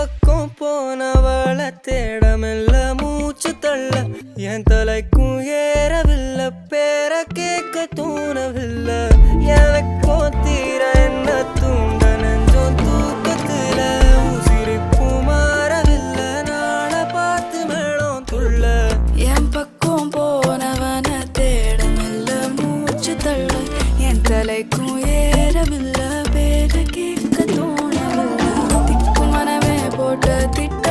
பக்கம் போனவள தேடமெல்ல மூச்சு தள்ள என் தலைக்கும் ஏறவில்லை பேர கேட்க தோணவில்லை எனக்கோ தீர என்ன தூண்ட நெஞ்சோம் தூக்கத்துல உசிரிப்பு மாறவில்லை நாள பார்த்து மேளம் துள்ள என் பக்கம் போனவன தேடமெல்ல மூச்சு தள்ள என் தலைக்கும் ஏறவில்லை பேர கேட்க தோணவில்லை திக்கு மனமே போட்ட திட்டு